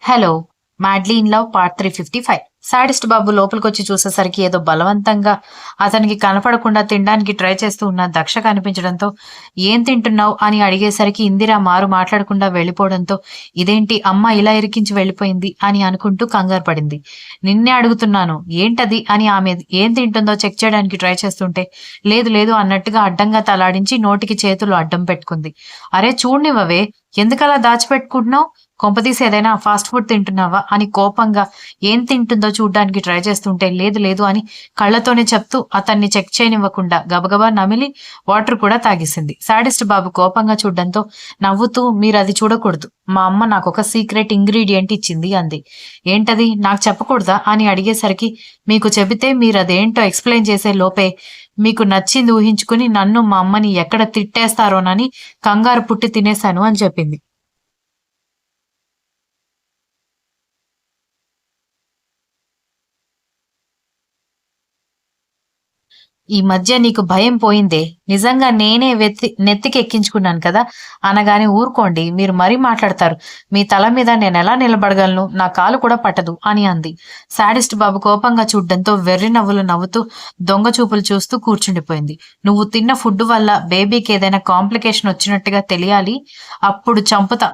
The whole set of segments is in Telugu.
Hello. 'Madly in love' part 355. Sadist బాబు లోపలికొచ్చి చూసేసరికి ఏదో బలవంతంగా అతనికి కనపడకుండా తినడానికి ట్రై చేస్తూ ఉన్న దక్ష కనిపించడంతో, "ఏం తింటున్నావ్?" అని అడిగేసరికి ఇందిర మాట్లాడకుండా వెళ్ళిపోవడంతో, ఇదేంటి అమ్మ ఇలా ఇరికించి వెళ్ళిపోయింది అని అనుకుంటూ కంగారు పడింది. "నిన్నే అడుగుతున్నాను ఏంటది?" అని ఆమె ఏం తింటుందో చెక్ చేయడానికి ట్రై చేస్తుంటే, "లేదు లేదు" అన్నట్టుగా అడ్డంగా తలాడించి నోటికి చేతులు అడ్డం పెట్టుకుంది. "అరే చూడనివ్వవే, ఎందుకలా దాచిపెట్టుకుంటున్నావ్? కొంపదీసి ఏదైనా ఫాస్ట్ ఫుడ్ తింటున్నావా?" అని కోపంగా ఏం తింటుందో చూడ్డానికి ట్రై చేస్తుంటే, లేదు లేదు అని కళ్ళతోనే చెప్తూ అతన్ని చెక్ చేయనివ్వకుండా గబగబా నమిలి వాటర్ కూడా తాగేసింది. సాడిస్ట్ బాబు కోపంగా చూడ్డంతో నవ్వుతూ, "మీరది చూడకూడదు. మా అమ్మ నాకొక సీక్రెట్ ఇంగ్రీడియంట్ ఇచ్చింది" అంది. "ఏంటది? నాకు చెప్పకూడదా?" అని అడిగేసరికి, "మీకు చెబితే మీరదేంటో ఎక్స్‌ప్లెయిన్ చేసే లోపే మీకు నచ్చింది ఊహించుకుని నన్ను, మా అమ్మని ఎక్కడ తిట్టేస్తారోనని కంగారు పుట్టి తినేశాను" అని చెప్పింది. "ఈ మధ్య నీకు భయం పోయిందే. నిజంగా నేనే నెత్తికెక్కించుకున్నాను కదా!" అనగానే, "ఊరుకోండి, మీరు మరీ మాట్లాడతారు. మీ తల మీద నేనెలా నిలబడగలను? నా కాలు కూడా పట్టదు" అని అంది. శాడిస్ట్ బాబు కోపంగా చూడ్డంతో వెర్రి నవ్వులు నవ్వుతూ, దొంగ చూపులు చూస్తూ కూర్చుండిపోయింది. "నువ్వు తిన్న ఫుడ్డు వల్ల బేబీకేదైనా కాంప్లికేషన్ వచ్చినట్టుగా తెలియాలి. అప్పుడు చంపుతా"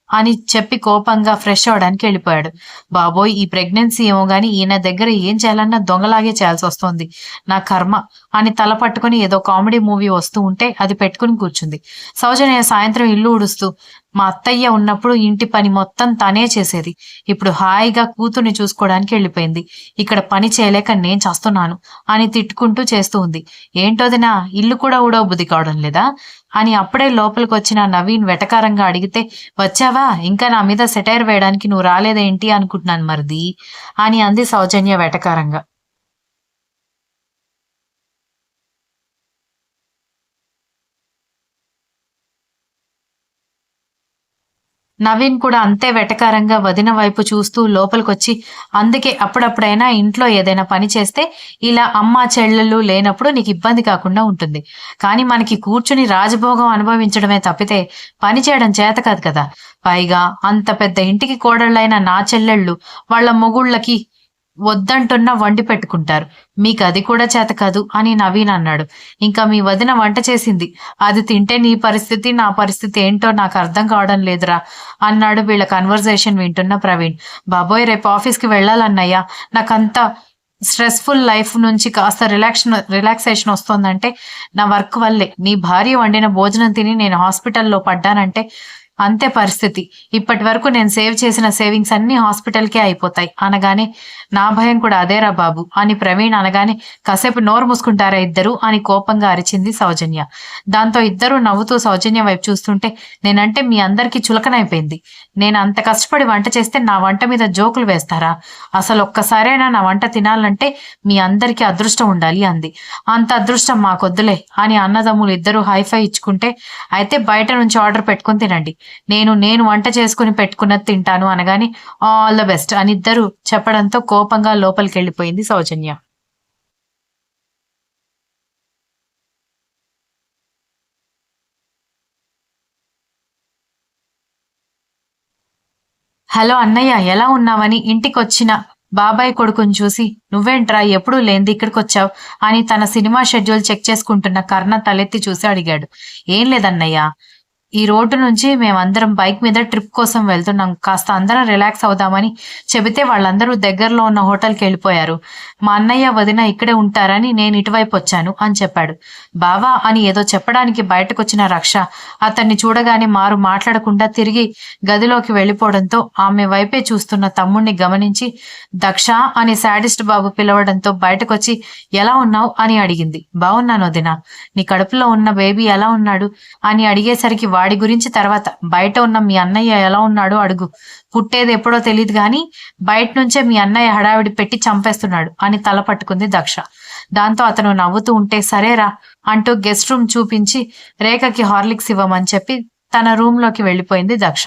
అని చెప్పి కోపంగా ఫ్రెష్ అవ్వడానికి వెళ్ళిపోయాడు. బాబోయ్! ఈ ప్రెగ్నెన్సీ ఏమో గాని ఈయన దగ్గర ఏం చేయాలన్నా దొంగలాగే చేయాల్సొస్తోంది. నా కర్మ అని తల పట్టుకొని ఏదో కామెడీ మూవీ వస్తూ ఉంటే అది పెట్టుకుని కూర్చుంది. సౌజన్య సాయంత్రం ఇల్లు ఊడుస్తూ, "మా అత్తయ్య ఉన్నప్పుడు ఇంటి పని మొత్తం తనే చేసేది. ఇప్పుడు హాయిగా కూతుర్ని చూసుకోవడానికి వెళ్ళిపోయింది. ఇక్కడ పని చేయలేక నేను చస్తున్నాను" అని తిట్టుకుంటూ చేస్తూ ఉంది. "ఏంటొదినా, ఇల్లు కూడా ఊడవబుద్ధి కావడం లేదా?" అని అప్పుడే లోపలికొచ్చిన నవీన్ వెటకారంగా అడిగితే, "వచ్చావా? ఇంకా నా మీద సెటైర్ వేయడానికి నువ్వు రాలేదేంటి అనుకుంటున్నాను మరిది" అని అంది సౌజన్య వెటకారంగా. నవీన్ కూడా అంతే వెటకారంగా వదిన వైపు చూస్తూ లోపలికొచ్చి, "అందుకే అప్పుడప్పుడైనా ఇంట్లో ఏదైనా పని చేస్తే ఇలా అమ్మ, చెల్లెళ్ళు లేనప్పుడు నీకు ఇబ్బంది కాకుండా ఉంటుంది. కానీ మనకి కూర్చుని రాజభోగం అనుభవించడమే తప్పితే పని చేయడం చేత కాదు కదా! పైగా అంత పెద్ద ఇంటికి కోడళ్ళైన నా చెల్లెళ్ళు వాళ్ళ మొగుళ్ళకి వద్దంటున్నా వండి పెట్టుకుంటారు. మీకది కూడా చేత కాదు" అని నవీన్ అన్నాడు. "ఇంకా మీ వదిన వంట చేసింది. అది తింటే నీ పరిస్థితి, నా పరిస్థితి ఏంటో నాకర్థం కావడం లేదురా" అన్నాడు వీళ్ళ కన్వర్జేషన్ వింటున్న ప్రవీణ్. "బాబోయ్! రేపు ఆఫీస్‌కి వెళ్ళాలన్నయ్య. నాకంత స్ట్రెస్‌ఫుల్ లైఫ్ నుంచి కాస్త రిలాక్సేషన్ ఒస్తోందంటే నా వర్క్ వల్లే. నీ భార్య వండిన భోజనం తిని నేను హాస్పిటల్‌లో పడ్డానంటే అంతే పరిస్థితి. ఇప్పటివరకు నేను సేవ్ చేసిన సేవింగ్స్ అన్నీ హాస్పిటల్‌కే అయిపోతాయి" అనగానే, "నా భయం కూడా అదేరా బాబు" అని ప్రవీణ్ అనగానే, "కాసేపు నోరు మూసుకుంటారా ఇద్దరు" అని కోపంగా అరిచింది సౌజన్య. దాంతో ఇద్దరూ నవ్వుతూ సౌజన్య వైపు చూస్తుంటే, "నేనంటే మీ అందరికీ చులకనైపోయింది. నేనంత కష్టపడి వంట చేస్తే నా వంట మీద జోకులు వేస్తారా? అసలొక్కసారైనా నా వంట తినాలంటే మీ అందరికీ అదృష్టం ఉండాలి" అంది. "అంత అదృష్టం మాకొద్దులే" అని అన్నదమ్ములు ఇద్దరూ హైఫై ఇచ్చుకుంటే, "అయితే బయట నుంచి ఆర్డర్ పెట్టుకొని తినండి. నేను వంట చేసుకొని పెట్టుకున్నది తింటాను" అనగానే, "ఆల్ ద బెస్ట్" అని ఇద్దరు చెప్పడంతో కోపంగా లోపలికెళ్ళిపోయింది సౌజన్య. "హలో అన్నయ్య, ఎలా ఉన్నావని" ఇంటికొచ్చిన బాబాయ్ కొడుకుని చూసి, "నువ్వేంట్రా ఎప్పుడూ లేనిది ఇక్కడికొచ్చావు" అని తన సినిమా షెడ్యూల్ చెక్ చేసుకుంటున్న కర్ణ తలెత్తి చూసి అడిగాడు. "ఏం లేదన్నయ్య, ఈ రోడ్డు నుంచి మేమందరం బైక్ మీద ట్రిప్ కోసం వెళ్తున్నాం. కాస్త అందరం రిలాక్స్ అవుదామని చెబితే వాళ్ళందరూ దగ్గరలో ఉన్న హోటల్‌కెళ్ళిపోయారు. మా అన్నయ్య, వదిన ఇక్కడే ఉంటారని నేను ఇటువైపొచ్చాను" అని చెప్పాడు. "బావా" అని ఏదో చెప్పడానికి బయటకొచ్చిన రక్ష అతన్ని చూడగానే మాట్లాడకుండా తిరిగి గదిలోకి వెళ్ళిపోవడంతో ఆమె వైపే చూస్తున్న తమ్ముణ్ణి గమనించి, "దక్ష" అని శాడిస్ట్ బాబు పిలవడంతో బయటకొచ్చి, "ఎలా ఉన్నావ్?" అని అడిగింది. "బావున్నాను వదినా. నీ కడుపులో ఉన్న బేబీ ఎలా ఉన్నాడు?" అని అడిగేసరికి, "వాడి గురించి తర్వాత, బయట ఉన్న మీ అన్నయ్య ఎలా ఉన్నాడో అడుగు. పుట్టేది ఎప్పుడో తెలీదు గానీ బయట్నుంచే మీ అన్నయ్య హడావిడి పెట్టి చంపేస్తున్నాడు" అని తల పట్టుకుంది దక్ష. దాంతో అతను నవ్వుతూ ఉంటే, "సరేరా" అంటూ గెస్ట్ రూమ్ చూపించి రేఖకి హార్లిక్స్ ఇవ్వమని చెప్పి తన రూమ్‌లోకి వెళ్ళిపోయింది దక్ష.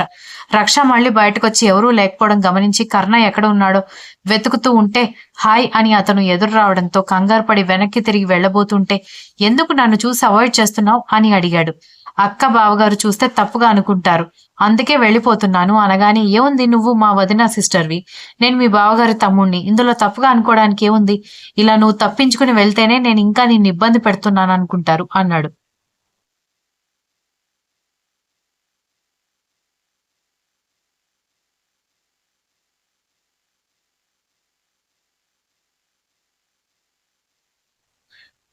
రక్ష మళ్ళీ బయటకొచ్చి ఎవరూ లేకపోవడం గమనించి కర్ణ ఎక్కడ ఉన్నాడో వెతుకుతూ ఉంటే, "హాయ్" అని అతను ఎదురు రావడంతో కంగారు పడి వెనక్కి తిరిగి వెళ్ళబోతుంటే, "ఎందుకు నన్ను చూసి అవాయిడ్ చేస్తున్నావ్?" అని అడిగాడు. అక్క బావగారు చూస్తే తప్పుగా అనుకుంటారు. అందుకే వెళ్ళిపోతున్నాను అనగానే ఏముంది నువ్వు మా వదిన సిస్టర్వి. నేను మీ బావగారి తమ్ముణ్ణి. ఇందులో తప్పుగా అనుకోవడానికి ఏముంది? ఇలా నువ్వు తప్పించుకుని వెళ్తేనే నేను ఇంకా నిన్ను ఇబ్బంది పెడుతున్నాననుకుంటారు అన్నాడు.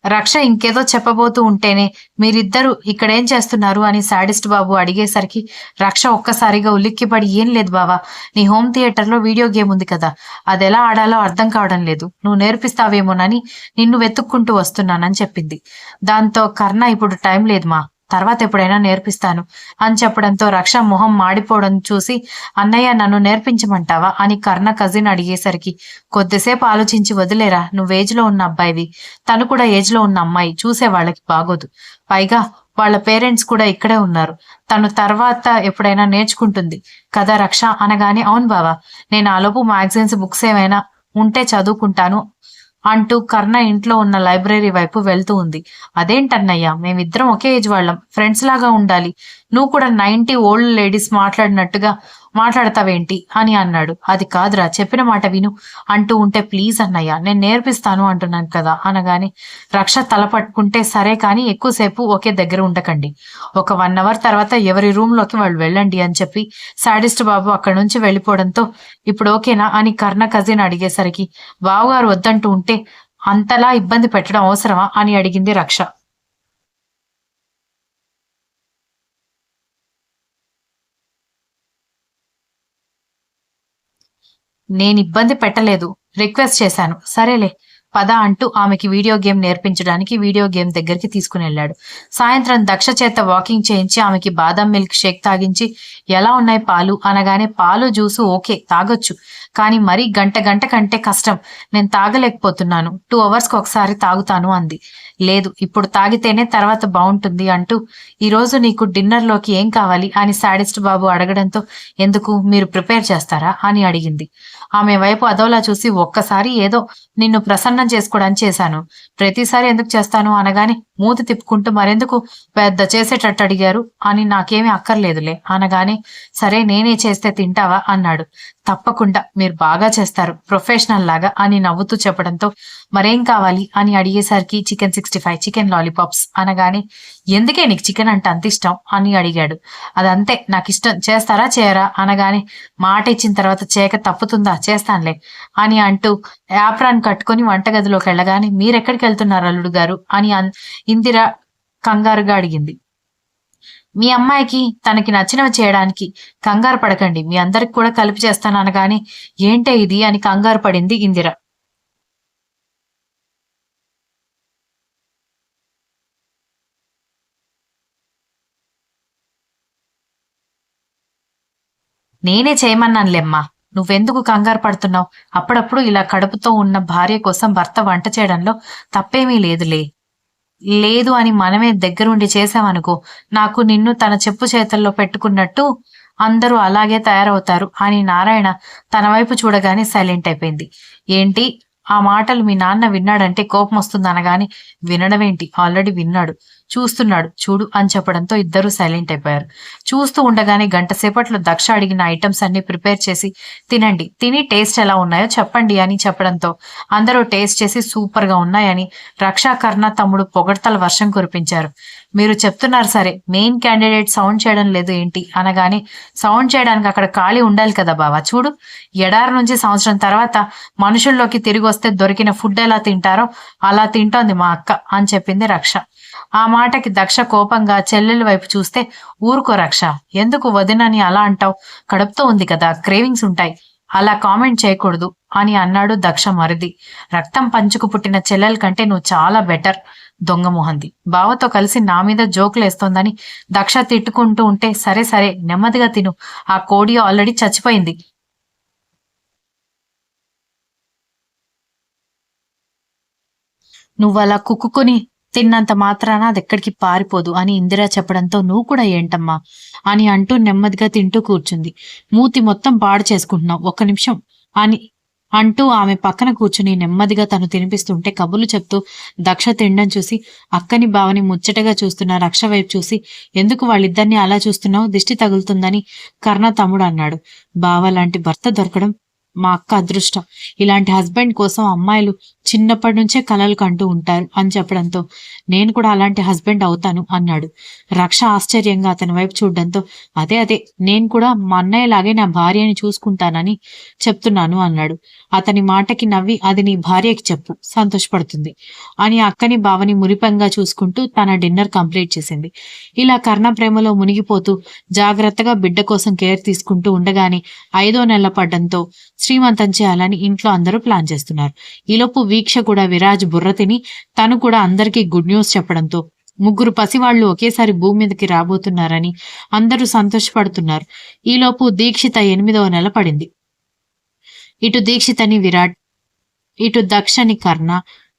రక్ష ఇంకేదో చెప్పబోతూ ఉంటేనే మీరిద్దరూ ఇక్కడేం చేస్తున్నారు అని శాడిస్ట్ బాబు అడిగేసరికి రక్ష ఒక్కసారిగా ఉలిక్కిపడి ఏం లేదు బావా, నీ హోమ్ థియేటర్లో వీడియో గేమ్ ఉంది కదా, అదెలా ఆడాలో అర్థం కావడం లేదు, నువ్వు నేర్పిస్తావేమోనని నిన్ను వెతుక్కుంటూ వస్తున్నానని చెప్పింది. దాంతో కర్ణ ఇప్పుడు టైం లేదు మా, తర్వాత ఎప్పుడైనా నేర్పిస్తాను అని చెప్పడంతో రక్ష మొహం మాడిపోవడం చూసి అన్నయ్య నన్ను నేర్పించమంటావా అని కర్ణ కజిన్ అడిగేసరికి కొద్దిసేపు ఆలోచించి వదిలేరా, నువ్వు ఏజ్ లో ఉన్న అబ్బాయివి, తను కూడా ఏజ్ లో ఉన్న అమ్మాయి, చూసే వాళ్ళకి బాగోదు, పైగా వాళ్ళ పేరెంట్స్ కూడా ఇక్కడే ఉన్నారు, తను తర్వాత ఎప్పుడైనా నేర్చుకుంటుంది కదా రక్ష అనగానే అవును బావా, నేను ఆలోపు మ్యాగజైన్స్ బుక్స్ ఏమైనా ఉంటే చదువుకుంటాను అంటూ కర్ణ ఇంట్లో ఉన్న లైబ్రరీ వైపు వెళ్తూ ఉంది. అదేంటన్నయ్యా, మేమిద్దరం ఒకే ఏజ్ వాళ్ళం, ఫ్రెండ్స్ లాగా ఉండాలి, నువ్వు కూడా 90 ఓల్డ్ లేడీస్ మాట్లాడినట్టుగా మాట్లాడతావేంటి అని అన్నాడు. అది కాదురా, చెప్పిన మాట విను అంటూ ఉంటే ప్లీజ్ అన్నయ్య నేను నేర్పిస్తాను అంటున్నాను కదా అనగానే రక్ష తల పట్టుకుంటే సరే కానీ ఎక్కువసేపు ఒకే దగ్గర ఉండకండి, ఒక 1 అవర్ తర్వాత ఎవరి రూమ్ లోకి వాళ్ళు వెళ్ళండి అని చెప్పి సాడిస్ట్ బాబు అక్కడి నుంచి వెళ్ళిపోవడంతో ఇప్పుడు ఓకేనా అని కర్ణ కజిన్ అడిగేసరికి బావగారు వద్దంటూ ఉంటే అంతలా ఇబ్బంది పెట్టడం అవసరమా అని అడిగింది రక్ష. నేనిబ్బంది పెట్టలేదు. రిక్వెస్ట్ చేశాను. సరేలే పద అంటూ ఆమెకి వీడియో గేమ్ నేర్పించడానికి వీడియో గేమ్ దగ్గరికి తీసుకునెళ్ళాడు. సాయంత్రం దక్ష చేత వాకింగ్ చేయించి ఆమెకి బాదం మిల్క్ షేక్ తాగించి ఎలా ఉన్నాయి పాలు అనగానే పాలు జ్యూసు ఓకే తాగొచ్చు. కానీ మరీ గంట గంట కంటే కష్టం. నేను తాగలేకపోతున్నాను. 2 అవర్స్‌కి ఒకసారి తాగుతాను అంది. లేదు ఇప్పుడు తాగితేనే తర్వాత బావుంటుంది అంటూ ఈరోజు నీకు డిన్నర్‌లోకి ఏం కావాలి అని శాడిస్ట్ బాబు అడగడంతో ఎందుకు మీరు ప్రిపేర్ చేస్తారా అని అడిగింది. ఆమె వైపు అదోలా చూసి ఒక్కసారి ఏదో నిన్ను ప్రసన్నం చేసుకోవడానికి చేశాను. ప్రతిసారి ఎందుకు చేస్తాను అనగానే మూతి తిప్పుకుంటూ మరెందుకు పెద్ద చేసేటట్టు అడిగారు అని నాకేమీ అక్కర్లేదులే అనగానే సరే నేనే చేస్తే తింటావా అన్నాడు. తప్పకుండా మీరు బాగా చేస్తారు ప్రొఫెషనల్ లాగా అని నవ్వుతూ చెప్పడంతో మరేం కావాలి అని అడిగేసరికి చికెన్ 65 చికెన్ లాలీపాప్స్ అనగానే ఎందుకే నీకు చికెన్ అంటే అంత ఇష్టం అని అడిగాడు. అదంతే నాకు ఇష్టం చేస్తారా చేయరా అనగానే మాట ఇచ్చిన తర్వాత చేయక తప్పుతుందా చేస్తానులే అని అంటూ యాప్రాన్ కట్టుకుని వంటగదిలోకి వెళ్ళగానే మీరెక్కడికి వెళ్తున్నారు అల్లుడు గారు అని ఇందిర కంగారుగా అడిగింది. మీ అమ్మాయికి తనకి నచ్చినవి చేయడానికి కంగారు పడకండి మీ అందరికి కూడా కలిపి చేస్తాను అనగానే ఏంటే ఇది అని కంగారు పడింది ఇందిర. నేనే చేయమన్నానులేమ్మా, నువ్వెందుకు కంగారు పడుతున్నావు, అప్పుడప్పుడు ఇలా కడుపుతో ఉన్న భార్య కోసం భర్త వంట చేయడంలో తప్పేమీ లేదులే. లేదు అని మనమే దగ్గరుండి చేశామనుకో నాకు నిన్ను తన చెప్పు చేతల్లో పెట్టుకున్నట్టు అందరూ అలాగే తయారవుతారు అని నారాయణ తన వైపు చూడగానే సైలెంట్ అయిపోయింది. ఏంటి ఆ మాటలు మీ నాన్న విన్నాడంటే కోపం వస్తుంది అనగాని వినడమేంటి ఆల్రెడీ విన్నాడు, చూస్తున్నాడు చూడు అని చెప్పడంతో ఇద్దరూ సైలెంట్ అయిపోయారు. చూస్తూ ఉండగానే గంట సేపట్లో దక్ష అడిగిన ఐటమ్స్ అన్ని ప్రిపేర్ చేసి తినండి, తిని టేస్ట్ ఎలా ఉన్నాయో చెప్పండి అని చెప్పడంతో అందరూ టేస్ట్ చేసి సూపర్ గా ఉన్నాయని రక్షాకర్ణ తమ్ముడు పొగడ్తల వర్షం కురిపించారు. మీరు చెప్తున్నారు సరే, మెయిన్ క్యాండిడేట్ సౌండ్ చేయడం లేదు ఏంటి అనగానే సౌండ్ చేయడానికి అక్కడ ఖాళీ ఉండాలి కదా బావా, చూడు ఎడారి నుంచి సంవత్సరం తర్వాత మనుషుల్లోకి తిరిగి వస్తే దొరికిన ఫుడ్ ఎలా తింటారో అలా తింటోంది మా అక్క అని చెప్పింది రక్ష. ఆ మాటకి దక్ష కోపంగా చెల్లెల వైపు చూస్తే ఊరుకో రక్ష, ఎందుకు వదినని అలా అంటావు, కడుపుతో ఉంది కదా క్రేవింగ్స్ ఉంటాయి, అలా కామెంట్ చేయకూడదు అని అన్నాడు దక్ష మరిది. రక్తం పంచుకు పుట్టిన చెల్లెల కంటే నువ్వు చాలా బెటర్ దొంగ మొహంది, బావతో కలిసి నా మీద జోకులేస్తోందని దక్ష తిట్టుకుంటూ ఉంటే సరే సరే నెమ్మదిగా తిను, ఆ కోడి ఆల్రెడీ చచ్చిపోయింది. నువ్వలా కుక్కుని తిన్నంత మాత్రాన అదెక్కడికి పారిపోదు అని ఇందిర చెప్పడంతో నువ్వు కూడా ఏంటమ్మా అని అంటూ నెమ్మదిగా తింటూ కూర్చుంది. మూతి మొత్తం పాడు చేసుకుంటున్నావు, ఒక్క నిమిషం అని అంటూ ఆమె పక్కన కూర్చుని నెమ్మదిగా తను తినిపిస్తుంటే కబుర్లు చెప్తూ దక్ష తినడం చూసి అక్కని బావని ముచ్చటగా చూస్తున్న రక్ష వైపు చూసి ఎందుకు వాళ్ళిద్దరిని అలా చూస్తున్నావు, దిష్టి తగులుతుందని కర్ణ తమ్ముడు అన్నాడు. బావ లాంటి భర్త దొరకడం మా అక్క అదృష్టం. ఇలాంటి హస్బెండ్ కోసం అమ్మాయిలు చిన్నప్పటి నుంచే కలలు కంటూ ఉంటారు అని చెప్పడంతో నేను కూడా అలాంటి హస్బెండ్ అవుతాను అన్నాడు. రక్ష ఆశ్చర్యంగా అతని వైపు చూడడంతో అదే నేను కూడా మా అన్నయ్యలాగే నా భార్యని చూసుకుంటానని చెప్తున్నాను అన్నాడు. అతని మాటకి నవ్వి అది నీ భార్యకి చెప్పు, సంతోషపడుతుంది అని అక్కని బావని మురిపంగా చూసుకుంటూ తన డిన్నర్ కంప్లీట్ చేసింది. ఇలా కర్ణ ప్రేమలో మునిగిపోతూ జాగ్రత్తగా బిడ్డ కోసం కేర్ తీసుకుంటూ ఉండగానే 5వ నెల పడ్డంతో శ్రీమంతం చేయాలని ఇంట్లో అందరూ ప్లాన్ చేస్తున్నారు. ఈలోపు వీక్ష కూడా విరాజ్ బుర్ర తిని తను కూడా అందరికీ గుడ్ న్యూస్ చెప్పడంతో 3 పసివాళ్లు ఒకేసారి భూమి మీదకి రాబోతున్నారని అందరూ సంతోషపడుతున్నారు. ఈలోపు దీక్షిత 8వ నెల పడింది. ఇటు దీక్షితని విరాట్, ఇటు దక్షని కర్ణ,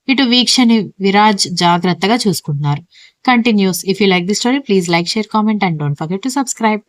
ఇటు వీక్షని విరాజ్ జాగ్రత్తగా చూసుకుంటున్నారు. Continuous. If you like the story please like, share, comment and don't forget to subscribe.